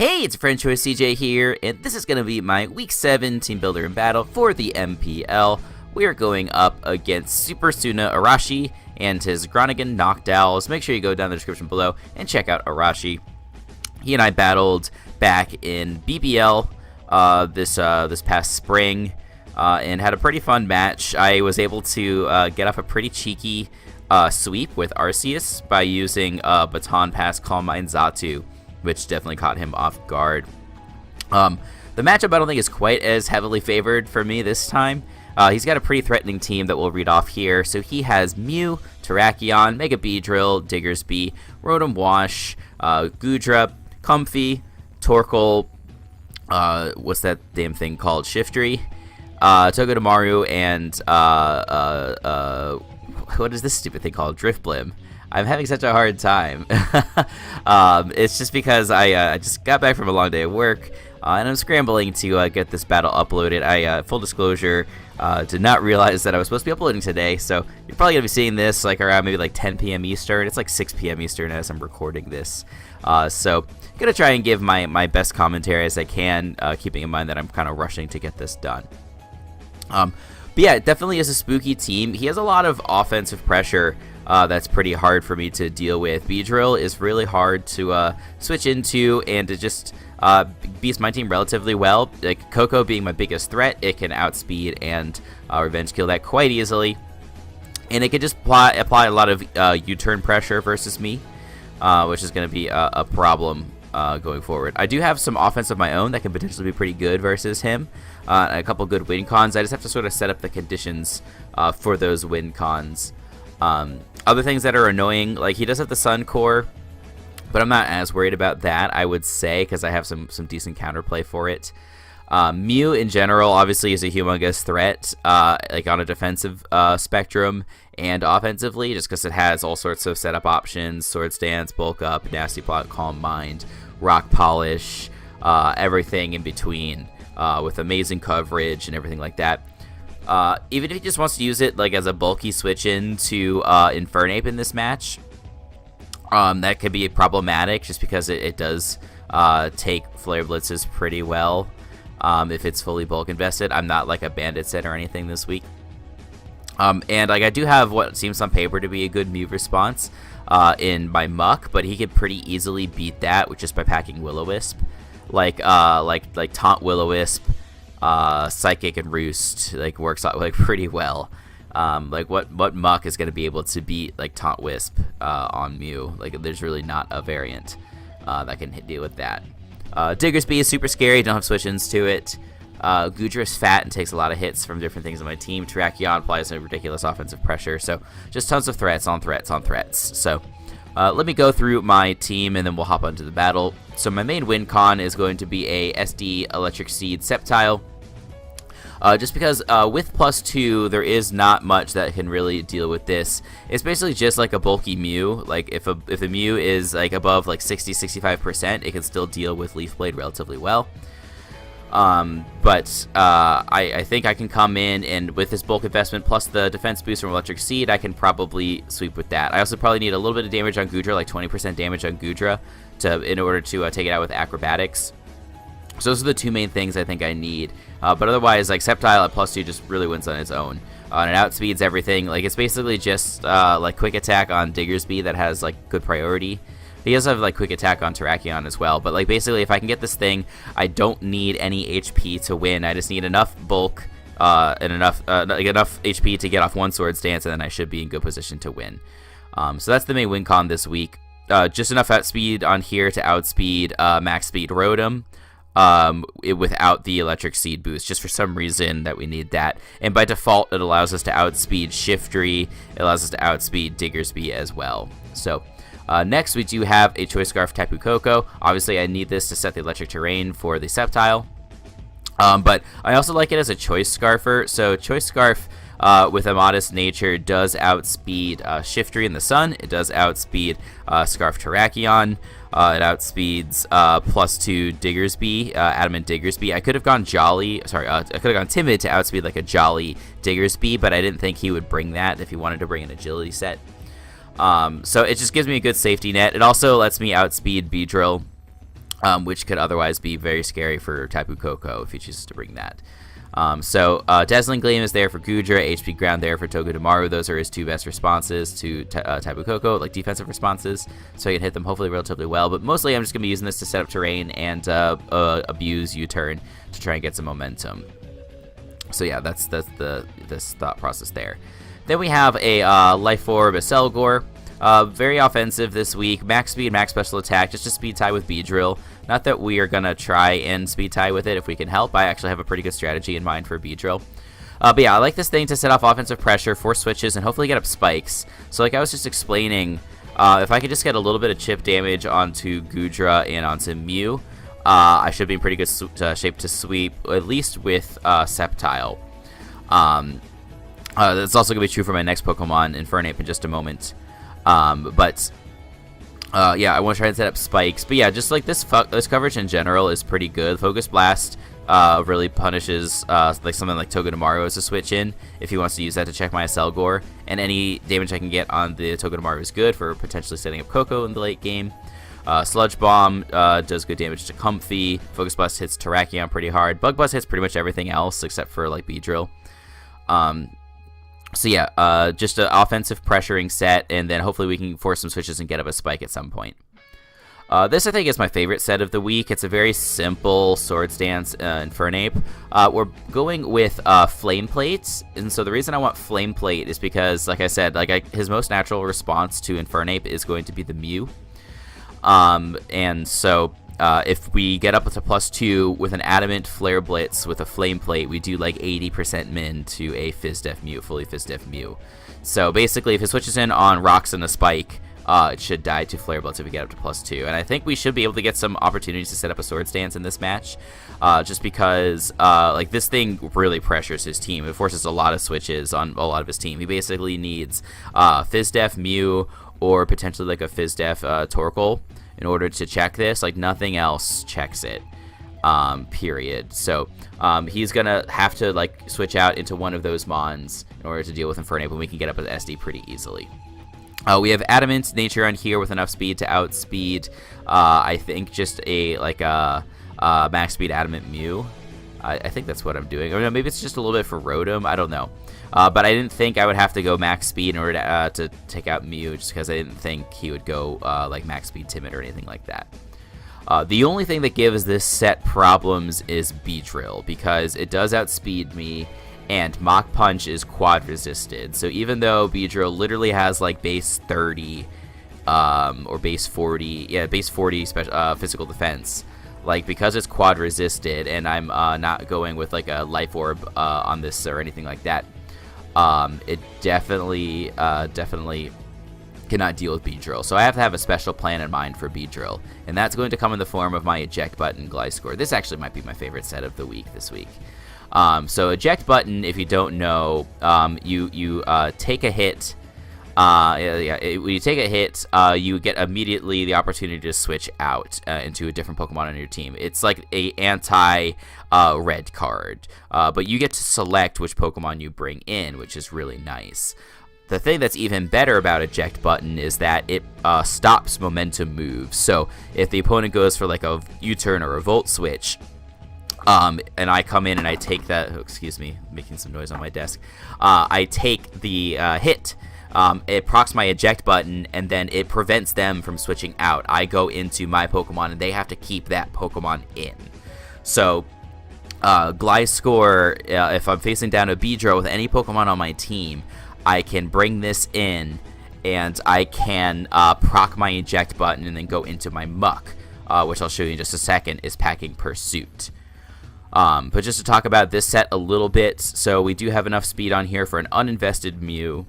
Hey, it's Friend Choice CJ here, and this is going to be my Week 7 Team Builder in Battle for the MPL. We are going up against Super Suna Arashi and his Groningen Noctowls. Make sure you go down in the description below and check out Arashi. He and I battled back in BBL this past spring and had a pretty fun match. I was able to get off a pretty cheeky sweep with Arceus by using Baton Pass Calm Mind Xatu, which definitely caught him off guard. The matchup I don't think is quite as heavily favored for me this time. He's got a pretty threatening team that we'll read off here. So he has Mew, Terrakion, Mega Beedrill, Diggersby, Rotom Wash, Goodra, Comfey, Torkoal, what's that damn thing called? Shiftry, Togedemaru, and what is this stupid thing called? Driftblim. I'm having such a hard time. It's just because I just got back from a long day of work, and I'm scrambling to get this battle uploaded. Full disclosure, did not realize that I was supposed to be uploading today, so you're probably going to be seeing this like around maybe like 10 p.m. Eastern. It's like 6 p.m. Eastern as I'm recording this. So I'm going to try and give my best commentary as I can, keeping in mind that I'm kind of rushing to get this done. But yeah, it definitely is a spooky team. He has a lot of offensive pressure that's pretty hard for me to deal with. Beedrill is really hard to switch into and to just beats my team relatively well. Like Coco being my biggest threat, it can outspeed and revenge kill that quite easily. And it can just apply a lot of U-turn pressure versus me, which is going to be a problem going forward. I do have some offense of my own that can potentially be pretty good versus him. A couple good win cons. I just have to sort of set up the conditions for those win cons. Other things that are annoying, like he does have the Sun Core, but I'm not as worried about that, I would say, because I have some decent counterplay for it. Mew in general obviously is a humongous threat, like on a defensive spectrum and offensively, just because it has all sorts of setup options: Sword Stance, Bulk Up, Nasty Plot, Calm Mind, Rock Polish, everything in between, with amazing coverage and everything like that. Even if he just wants to use it like as a bulky switch in to Infernape in this match, that could be problematic just because it does take Flare Blitzes pretty well if it's fully bulk invested. I'm not like a Bandit set or anything this week. And like I do have what seems on paper to be a good Mew response in my Muck, but he could pretty easily beat that with just by packing Will-O-Wisp. Like Taunt Will-O-Wisp, Psychic and Roost like works out like pretty well. Like what Muck is going to be able to beat like Taunt Wisp on Mew? Like there's really not a variant that can deal with that. Diggersby is super scary. Don't have switch-ins to it. Goodra is fat and takes a lot of hits from different things on my team. Terrakion applies a ridiculous offensive pressure. So just tons of threats on threats on threats. So let me go through my team and then we'll hop onto the battle. So my main win con is going to be a SD Electric Seed Sceptile. Just because with +2, there is not much that can really deal with this. It's basically just like a bulky Mew. Like if a Mew is like above like 60-65%, it can still deal with Leaf Blade relatively well. But I think I can come in and with this bulk investment plus the defense boost from Electric Seed, I can probably sweep with that. I also probably need a little bit of damage on Goodra, like 20% damage on Goodra, in order to take it out with Acrobatics. So those are the two main things I think I need. But otherwise, like Sceptile at +2 just really wins on its own. And it outspeeds everything. Like it's basically just like Quick Attack on Diggersby that has like good priority. He does have like Quick Attack on Terrakion as well. But like basically, if I can get this thing, I don't need any HP to win. I just need enough bulk and enough HP to get off one Sword Stance, and then I should be in good position to win. So that's the main win con this week. Just enough outspeed on here to outspeed max speed Rotom. Without the Electric Seed boost, just for some reason that we need that. And by default, it allows us to outspeed Shiftry. It allows us to outspeed Diggersby as well. So next, we do have a Choice Scarf Tapu Koko. Obviously, I need this to set the electric terrain for the Sceptile. But I also like it as a Choice Scarfer. So Choice Scarf with a modest nature does outspeed Shiftry in the Sun. It does outspeed Scarf Terrakion. It outspeeds +2 Diggersby, Adamant Diggersby. I could have gone Jolly, I could have gone Timid to outspeed like a Jolly Diggersby, but I didn't think he would bring that if he wanted to bring an agility set. So it just gives me a good safety net. It also lets me outspeed Beedrill which could otherwise be very scary for Tapu Koko if he chooses to bring that. Dazzling Gleam is there for Goodra, HP Ground there for Togedemaru. Those are his 2 best responses to Tapu Koko, like defensive responses, so he can hit them hopefully relatively well. But mostly I'm just going to be using this to set up terrain and abuse U-turn to try and get some momentum. So yeah, that's this thought process there. Then we have a Life Orb, a Selgor. Very offensive this week. Max speed, max special attack, just to speed tie with Beedrill. Not that we are going to try and speed tie with it if we can help. I actually have a pretty good strategy in mind for Beedrill. But yeah, I like this thing to set off offensive pressure, force switches, and hopefully get up spikes. So like I was just explaining, if I could just get a little bit of chip damage onto Goodra and onto Mew, I should be in pretty good shape to sweep, at least with Sceptile. That's also going to be true for my next Pokemon, Infernape, in just a moment. Yeah, I want to try and set up spikes. But yeah, just like this coverage in general is pretty good. Focus Blast really punishes like something like Togedemaru as a switch in if he wants to use that to check my Selgor. And any damage I can get on the Togedemaru is good for potentially setting up Koko in the late game. Sludge Bomb does good damage to Comfy. Focus Blast hits Terrakion pretty hard. Bug Buzz hits pretty much everything else except for like Beedrill. So yeah, just an offensive pressuring set, and then hopefully we can force some switches and get up a spike at some point. This, I think, is my favorite set of the week. It's a very simple Swords Dance Infernape. We're going with Flame Plate, and so the reason I want Flame Plate is because, like I said, his most natural response to Infernape is going to be the Mew. And so if we get up to +2 with an Adamant Flare Blitz with a Flame Plate, we do like 80% min to a Fizdef Mew, fully Fizdef Mew. So basically, if it switches in on Rocks and a Spike, it should die to Flare Blitz if we get up to +2. And I think we should be able to get some opportunities to set up a Swords Dance in this match, just because like this thing really pressures his team. It forces a lot of switches on a lot of his team. He basically needs Fizdef Mew or potentially like a Fizdef Torkoal in order to check this. Like nothing else checks it, period. So he's gonna have to like switch out into one of those Mons in order to deal with Infernape, and we can get up with SD pretty easily. We have Adamant Nature on here with enough speed to outspeed, I think, just a max speed Adamant Mew. I think that's what I'm doing. Or no, maybe it's just a little bit for Rotom. I don't know. But I didn't think I would have to go max speed in order to take out Mew, just because I didn't think he would go like max speed Timid or anything like that. The only thing that gives this set problems is Beedrill, because it does outspeed me, and Mach Punch is quad resisted. So even though Beedrill literally has like base 30 or base 40, yeah, base 40 physical defense, like because it's quad resisted and I'm not going with like a Life Orb on this or anything like that, it definitely cannot deal with Beedrill. So I have to have a special plan in mind for Beedrill, and that's going to come in the form of my Eject Button Gliscor. This actually might be my favorite set of the week this week. So Eject Button, if you don't know, you take a hit. When you take a hit, you get immediately the opportunity to switch out into a different Pokemon on your team. It's like a anti-red card, but you get to select which Pokemon you bring in, which is really nice. The thing that's even better about Eject Button is that it stops momentum moves. So if the opponent goes for like a U-turn or a Volt Switch, and I come in and I take that, excuse me, making some noise on my desk, I take the hit. It procs my Eject Button, and then it prevents them from switching out. I go into my Pokemon, and they have to keep that Pokemon in. So, Gliscor, if I'm facing down a Beedrill with any Pokemon on my team, I can bring this in, and I can proc my Eject Button and then go into my Muck, which I'll show you in just a second, is Packing Pursuit. But just to talk about this set a little bit, so we do have enough speed on here for an uninvested Mew.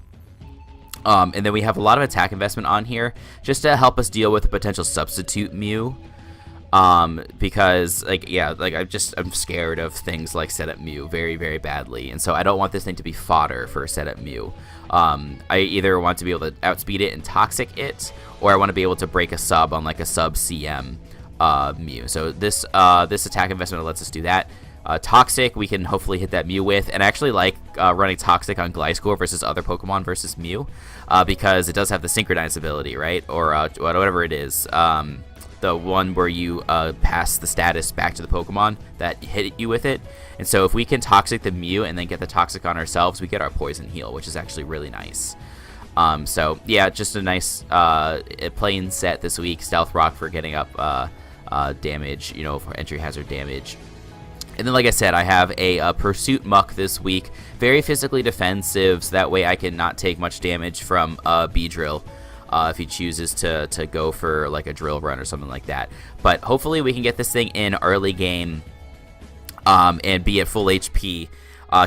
And then we have a lot of attack investment on here just to help us deal with a potential substitute Mew. Because I'm scared of things like setup Mew very, very badly, and so I don't want this thing to be fodder for setup Mew. I either want to be able to outspeed it and toxic it, or I want to be able to break a sub on like a sub CM Mew. So this attack investment lets us do that. Toxic, we can hopefully hit that Mew with, and I actually like running Toxic on Gliscor versus other Pokemon versus Mew, because it does have the Synchronize ability, right? Or whatever it is. the one where you pass the status back to the Pokemon that hit you with it. And so if we can Toxic the Mew and then get the Toxic on ourselves, we get our Poison Heal, which is actually really nice. So yeah, just a nice playing set this week. Stealth Rock for getting up damage, you know, for entry hazard damage. And then, like I said, I have a Pursuit Muck this week. Very physically defensive, so that way I can not take much damage from Beedrill if he chooses to go for like a drill run or something like that. But hopefully we can get this thing in early game and be at full HP.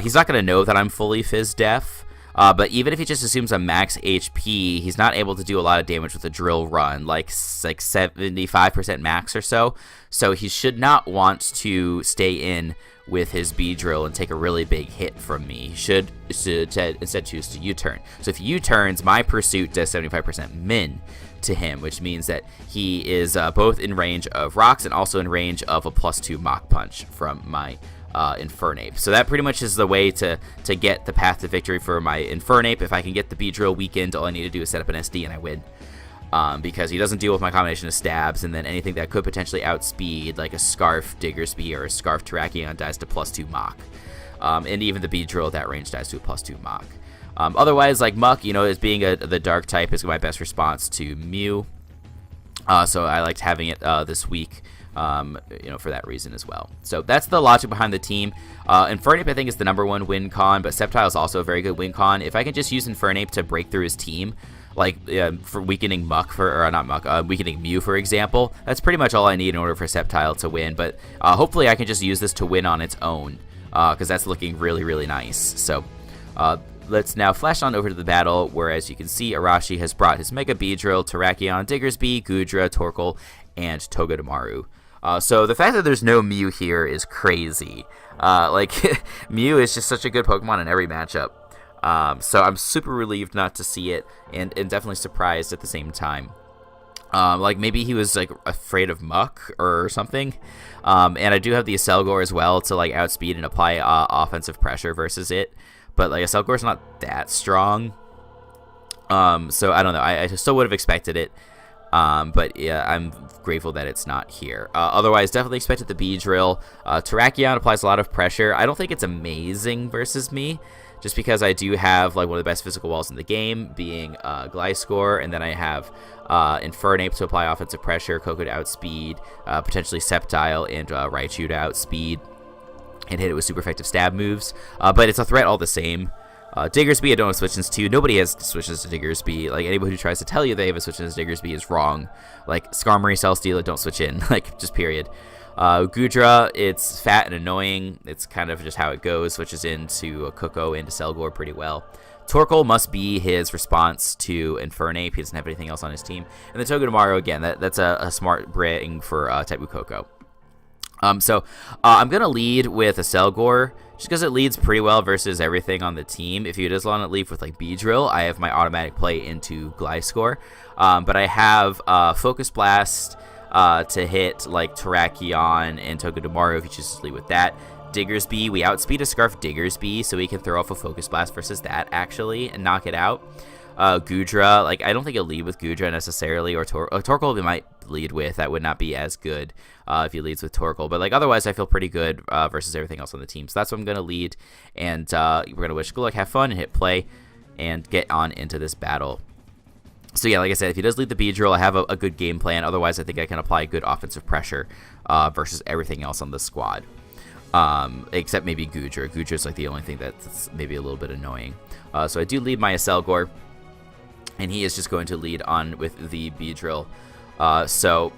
He's not going to know that I'm fully Fizz Def. But even if he just assumes I'm max HP, he's not able to do a lot of damage with a drill run, like 75% max or so. So he should not want to stay in with his Beedrill and take a really big hit from me. He should instead choose to U-turn. So if he U-turns, my Pursuit does 75% min to him, which means that he is both in range of rocks and also in range of a +2 Mach Punch from my Infernape. So that pretty much is the way to get the path to victory for my Infernape. If I can get the Beedrill weakened, all I need to do is set up an SD and I win. Because he doesn't deal with my combination of stabs, and then anything that could potentially outspeed, like a Scarf Diggersby or a Scarf Terrakion, dies to +2 Mach. And even the Beedrill at that range dies to a +2 Mach. Otherwise, like Muck, you know, as being the dark type is my best response to Mew. So I liked having it this week. You know, for that reason as well. So that's the logic behind the team. Infernape, I think, is the #1 win con, but Sceptile is also a very good win con. If I can just use Infernape to break through his team, like for weakening Muck, or not Muck, weakening Mew, for example, that's pretty much all I need in order for Sceptile to win. But hopefully I can just use this to win on its own, because that's looking really, really nice. So let's now flash on over to the battle, where, as you can see, Arashi has brought his Mega Beedrill, Terrakion, Diggersby, Goodra, Torkoal, and Togedemaru. So the fact that there's no Mew here is crazy. Like, Mew is just such a good Pokemon in every matchup. So I'm super relieved not to see it, and definitely surprised at the same time. Like, maybe he was, like, afraid of Muck or something. And I do have the Acelgor as well to, like, outspeed and apply offensive pressure versus it. But, like, Acelgor's not that strong. So I don't know. I still would have expected it. But yeah, I'm grateful that it's not here. Otherwise, definitely expected the Beedrill. Terrakion applies a lot of pressure. I don't think it's amazing versus me, just because I do have like one of the best physical walls in the game, being Gliscor, and then I have Infernape to apply offensive pressure, Koko to outspeed, potentially Sceptile and Raichu to outspeed, and hit it with super effective stab moves. But it's a threat all the same. Diggersby, I don't have switches to. Nobody has switches to Diggersby. Like, anybody who tries to tell you they have a switch to Diggersby is wrong. Like, Skarmory, Celesteela, don't switch in. Like, just period. Goodra, it's fat and annoying. It's kind of just how it goes. Switches into Koko and Acelgor pretty well. Torkoal must be his response to Infernape. He doesn't have anything else on his team. And then Togedemaru, again, that's a smart bring for Tapu Koko. So I'm going to lead with Acelgor, just because it leads pretty well versus everything on the team. If you just want to lead with like Beedrill, I have my automatic play into Gliscor. But I have Focus Blast to hit like Terrakion and Togedemaru if you choose to lead with that. Diggersby, we outspeed a Scarf Diggersby, so we can throw off a Focus Blast versus that, actually, and knock it out. Goodra, like, I don't think he'll lead with Goodra necessarily, or Torkoal we might lead with. That would not be as good if he leads with Torkoal, but like otherwise I feel pretty good versus everything else on the team. So that's what I'm going to lead, and we're going to wish good luck, have fun, and hit play, and get on into this battle. So yeah, like I said, if he does lead the Beedrill, I have a good game plan. Otherwise, I think I can apply good offensive pressure versus everything else on the squad. Except maybe Goodra. Goodra's like the only thing that's maybe a little bit annoying. So I do lead my Acelgor, and he is just going to lead on with the Beedrill. So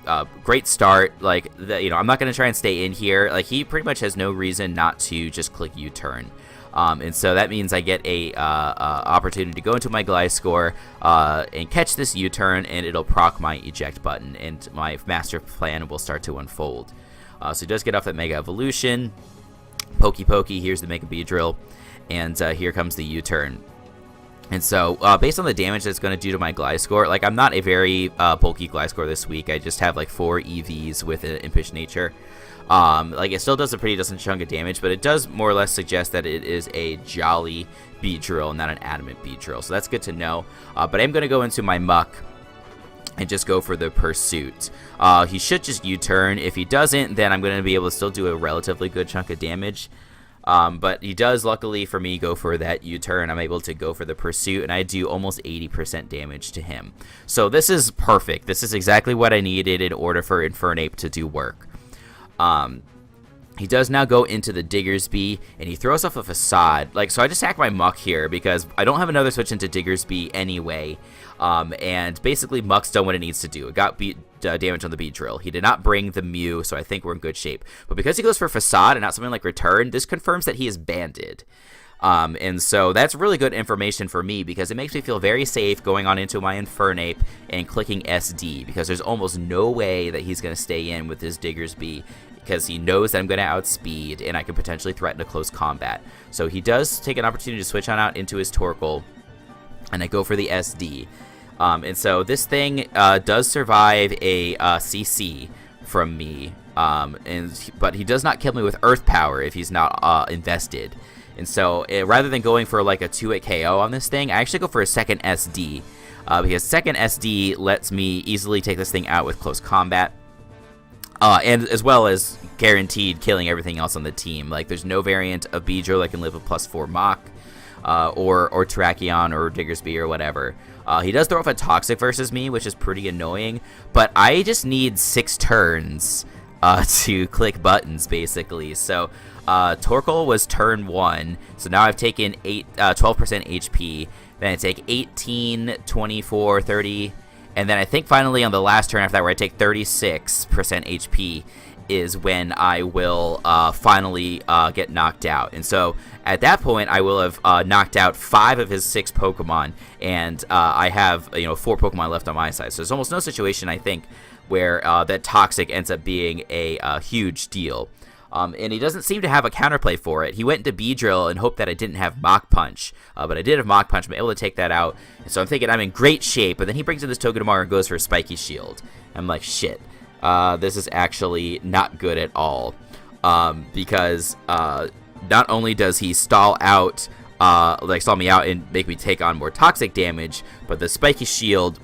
great start. Like, I'm not going to try and stay in here. Like, he pretty much has no reason not to just click U-turn. And so that means I get a opportunity to go into my Gliscor and catch this U-turn, and it'll proc my eject button, and my master plan will start to unfold. So he does get off that Mega Evolution. Pokey, here's the Mega Beedrill, and here comes the U-turn. And so, based on the damage that's going to do to my Gliscor, like, I'm not a very bulky Gliscor this week. I just have, like, 4 EVs with an Impish Nature. Like, it still does a pretty decent chunk of damage, but it does more or less suggest that it is a Jolly Beedrill, not an Adamant Beedrill. So that's good to know. But I'm going to go into my Muck and just go for the pursuit. He should just U-turn. If he doesn't, then I'm going to be able to still do a relatively good chunk of damage. But he does, luckily for me, go for that U-turn. I'm able to go for the pursuit, and I do almost 80% damage to him. So this is perfect. This is exactly what I needed in order for Infernape to do work. He does now go into the Diggersby, and he throws off a Facade. So I just hack my Muck here because I don't have another switch into Diggersby anyway. And basically, Muck's done what it needs to do. It got damage on the Beedrill. He did not bring the Mew, so I think we're in good shape. But because he goes for Facade and not something like Return, this confirms that he is banded. And so that's really good information for me because it makes me feel very safe going on into my Infernape and clicking SD because there's almost no way that he's going to stay in with his Diggersby because he knows that I'm going to outspeed and I can potentially threaten a close combat. So he does take an opportunity to switch on out into his Torkoal, and I go for the SD. And so this thing does survive a CC from me, but he does not kill me with Earth Power if he's not invested. And so rather than going for like a 2-hit KO on this thing, I actually go for a second SD because second SD lets me easily take this thing out with close combat. And as well as guaranteed killing everything else on the team. Like, there's no variant of Beedrill that can live with +4 Mach, or Terrakion, or Diggersby, or whatever. He does throw off a Toxic versus me, which is pretty annoying, but I just need 6 turns to click buttons, basically. So, Torkoal was turn 1, so now I've taken 12% HP, then I take 18, 24, 30... And then I think finally on the last turn after that, where I take 36% HP, is when I will finally get knocked out. And so at that point, I will have knocked out 5 of his 6 Pokemon, and I have 4 Pokemon left on my side. So there's almost no situation, I think, where that Toxic ends up being a huge deal. And he doesn't seem to have a counterplay for it. He went into Beedrill and hoped that I didn't have Mach Punch, but I did have Mach Punch. I'm able to take that out, and so I'm thinking I'm in great shape, but then he brings in this Togedemaru and goes for a Spiky Shield. I'm like, shit, this is actually not good at all, because not only does he stall me out and make me take on more toxic damage, but the Spiky Shield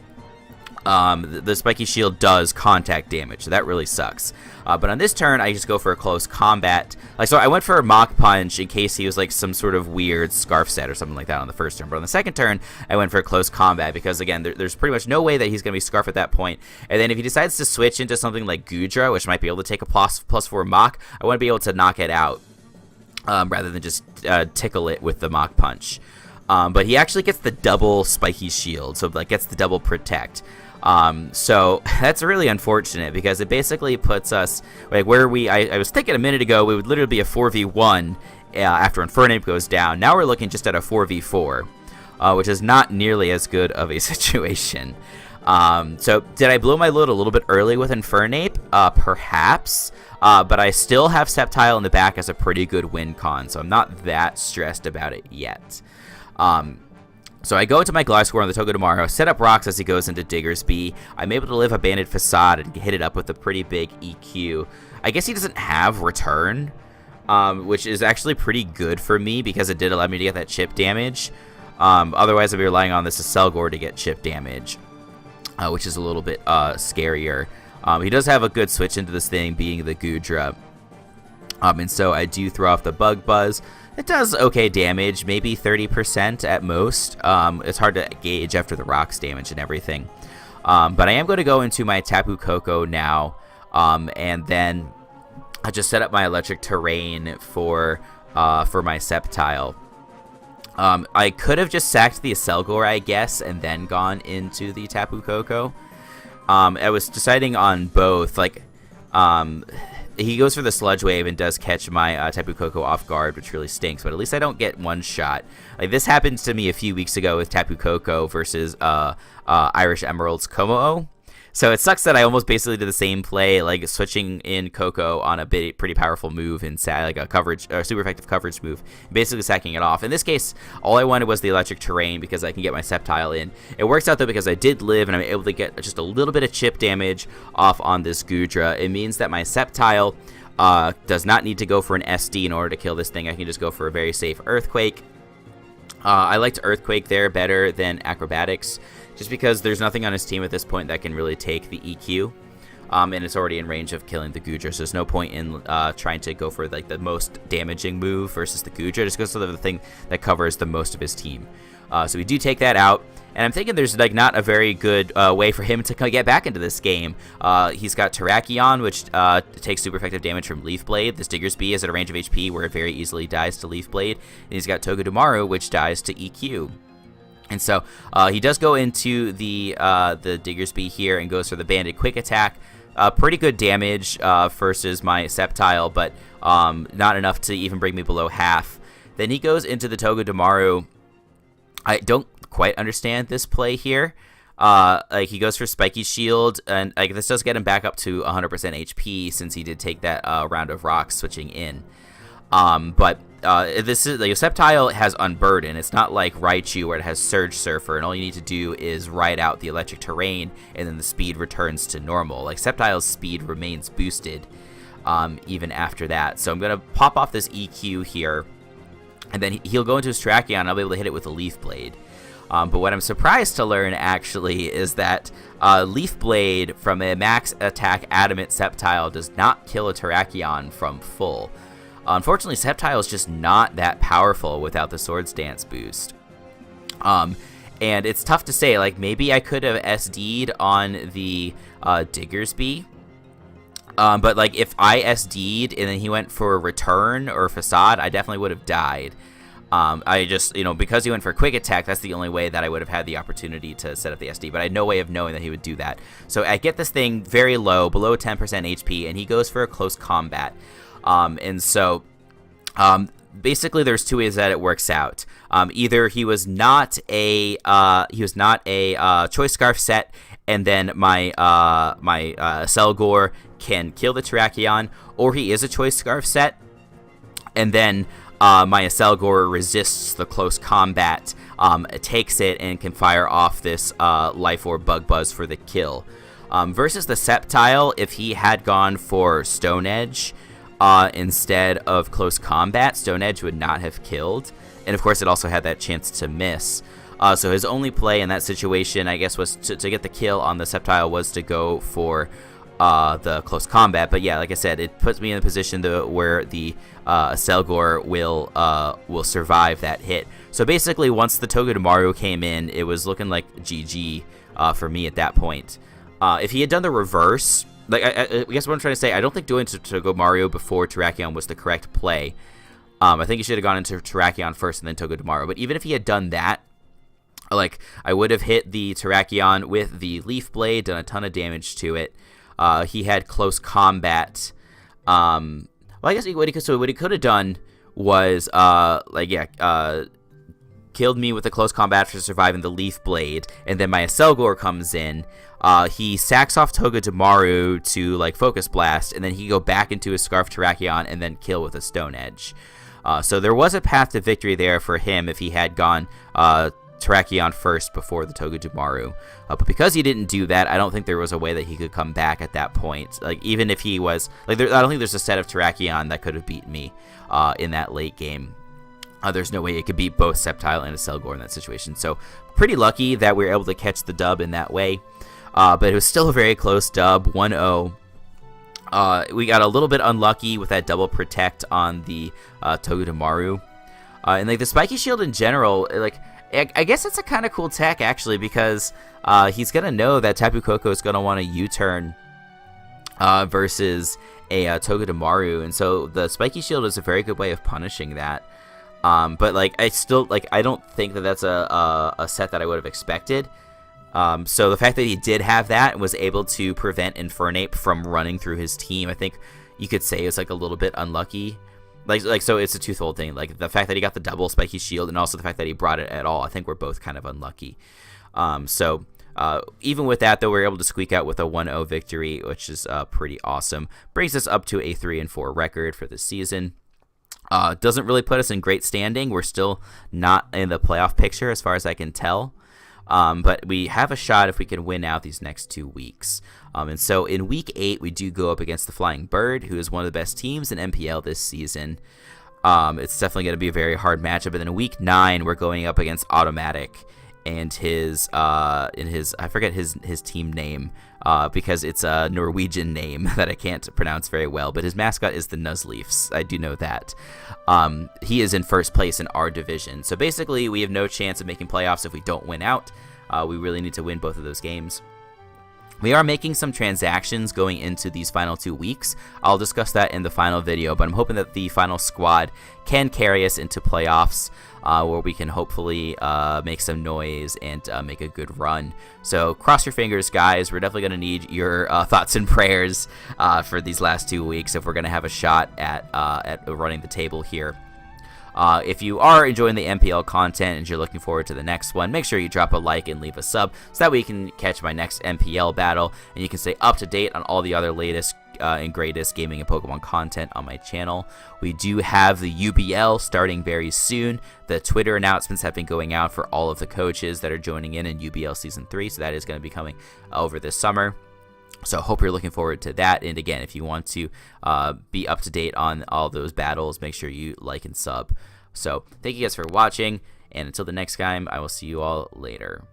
does contact damage, so that really sucks. But on this turn, I just go for a close combat. So I went for a Mach Punch in case he was like some sort of weird Scarf set or something like that on the first turn. But on the second turn, I went for a close combat because, again, there's pretty much no way that he's going to be Scarf at that point. And then if he decides to switch into something like Goodra, which might be able to take a +4 Mach, I want to be able to knock it out rather than just tickle it with the Mach Punch. But he actually gets the double Spiky Shield, so like gets the double Protect. So that's really unfortunate because it basically puts us like where I was thinking a minute ago we would literally be a 4v1 after Infernape goes down. Now we're looking just at a 4v4, which is not nearly as good of a situation. So did I blow my load a little bit early with Infernape? Perhaps, but I still have Sceptile in the back as a pretty good win con, so I'm not that stressed about it yet. So I go into my Gliscor on the Togedemaru, set up rocks as he goes into Diggersby. I'm able to live a Banded Facade and hit it up with a pretty big EQ. I guess he doesn't have Return, which is actually pretty good for me because it did allow me to get that chip damage. Otherwise, I'd be relying on this Aselgor to get chip damage, which is a little bit scarier. He does have a good switch into this thing, being the Goodra. And so I do throw off the Bug Buzz. It does okay damage, maybe 30% at most. It's hard to gauge after the rocks damage and everything. But I am going to go into my Tapu Koko now, and then I just set up my Electric Terrain for my Sceptile. I could have just sacked the Aselgor, I guess, and then gone into the Tapu Koko. I was deciding on both, he goes for the Sludge Wave and does catch my Tapu Koko off guard, which really stinks, but at least I don't get one shot. Like, this happened to me a few weeks ago with Tapu Koko versus Irish Emerald's Komo-o. So it sucks that I almost basically did the same play, like switching in Koko on a pretty powerful move and like a super effective coverage move, basically sacking it off. In this case, all I wanted was the Electric Terrain because I can get my Sceptile in. It works out though because I did live and I'm able to get just a little bit of chip damage off on this Goodra. It means that my Sceptile does not need to go for an SD in order to kill this thing. I can just go for a very safe Earthquake. I liked Earthquake there better than Acrobatics just because there's nothing on his team at this point that can really take the EQ. And it's already in range of killing the Goodra, so there's no point in trying to go for like the most damaging move versus the Goodra. Just goes for the thing that covers the most of his team. So we do take that out, and I'm thinking there's like not a very good way for him to get back into this game. He's got Terrakion, which takes super effective damage from Leaf Blade. This Diggersby is at a range of HP where it very easily dies to Leaf Blade, and he's got Togedemaru, which dies to EQ. And so he does go into the Diggersby here and goes for the Banded Quick Attack. Pretty good damage versus my Sceptile, but not enough to even bring me below half. Then he goes into the Togedemaru. I don't quite understand this play here. Like he goes for Spiky Shield, and like this does get him back up to 100% HP since he did take that round of rocks switching in. But this is like Sceptile has Unburden. It's not like Raichu where it has Surge Surfer, and all you need to do is ride out the electric terrain, and then the speed returns to normal. Like Sceptile's speed remains boosted even after that. So I'm gonna pop off this EQ here, and then he'll go into his Terrakion, and I'll be able to hit it with a Leaf Blade. But what I'm surprised to learn, actually, is that Leaf Blade from a max attack Adamant Sceptile does not kill a Terrakion from full. Unfortunately, Sceptile is just not that powerful without the Swords Dance boost. And it's tough to say, like, maybe I could have SD'd on the Diggersby. But, like, if I SD'd and then he went for Return or Facade, I definitely would have died. I just, because he went for Quick Attack, that's the only way that I would have had the opportunity to set up the SD, but I had no way of knowing that he would do that. So I get this thing very low, below 10% HP, and he goes for a Close Combat. And so, basically there's two ways that it works out. Either he was not a Choice Scarf set, and then my Selgor can kill the Terrakion, or he is a Choice Scarf set, and then my Selgor resists the close combat, takes it, and can fire off this Life Orb Bug Buzz for the kill. Versus the Sceptile, if he had gone for Stone Edge instead of close combat, Stone Edge would not have killed. And of course, it also had that chance to miss. So his only play in that situation, I guess, was to get the kill on the Sceptile was to go for the close combat. But yeah, like I said, it puts me in a position where the Selgor will survive that hit. So basically, once the Togedemaru came in, it was looking like GG for me at that point. If he had done the reverse, like I guess what I'm trying to say, I don't think doing Togedemaru before Terrakion was the correct play. I think he should have gone into Terrakion first and then Togedemaru. But even if he had done that, like I would have hit the Terrakion with the Leaf Blade, done a ton of damage to it. He had close combat. Well, I guess what he could have done was killed me with the close combat for surviving the Leaf Blade, and then my Selgor comes in. He sacks off Togedemaru to like Focus Blast, and then he go back into his Scarf Terrakion and then kill with a Stone Edge. So there was a path to victory there for him if he had gone Terrakion first before the Togedemaru. But because he didn't do that, I don't think there was a way that he could come back at that point. Like, even if he was... I don't think there's a set of Terrakion that could have beaten me in that late game. There's no way it could beat both Sceptile and a Selgor in that situation. So, pretty lucky that we were able to catch the dub in that way. But it was still a very close dub, 1-0. We got a little bit unlucky with that double protect on the Togedemaru. And like the Spiky Shield in general, like... I guess it's a kind of cool tech, actually, because he's going to know that Tapu Koko is going to want a U-turn versus a Togedemaru, and so the Spiky Shield is a very good way of punishing that. But, like, I don't think that that's a set that I would have expected. So the fact that he did have that and was able to prevent Infernape from running through his team, I think you could say is, like, a little bit unlucky. So it's a twofold thing. Like, the fact that he got the double Spiky Shield and also the fact that he brought it at all, I think we're both kind of unlucky. So even with that, though, we're able to squeak out with a 1-0 victory, which is pretty awesome. Brings us up to a 3-4 record for the season. Doesn't really put us in great standing. We're still not in the playoff picture as far as I can tell. But we have a shot if we can win out these next 2 weeks. And so in Week 8, we do go up against the Flying Bird, who is one of the best teams in MPL this season. It's definitely going to be a very hard matchup. And then in Week 9, we're going up against Automatic and his I forget his team name because it's a Norwegian name that I can't pronounce very well, but his mascot is the Nuzleafs. I do know that. He is in first place in our division. So basically, we have no chance of making playoffs if we don't win out. We really need to win both of those games. We are making some transactions going into these final 2 weeks. I'll discuss that in the final video, but I'm hoping that the final squad can carry us into playoffs where we can hopefully make some noise and make a good run. So cross your fingers, guys. We're definitely going to need your thoughts and prayers for these last 2 weeks if we're going to have a shot at running the table here. If you are enjoying the MPL content and you're looking forward to the next one, make sure you drop a like and leave a sub so that we can catch my next MPL battle and you can stay up to date on all the other latest and greatest gaming and Pokemon content on my channel. We do have the UBL starting very soon. The Twitter announcements have been going out for all of the coaches that are joining in UBL Season 3, so that is going to be coming over this summer. So I hope you're looking forward to that. And again, if you want to be up to date on all those battles, make sure you like and sub. So thank you guys for watching. And until the next time, I will see you all later.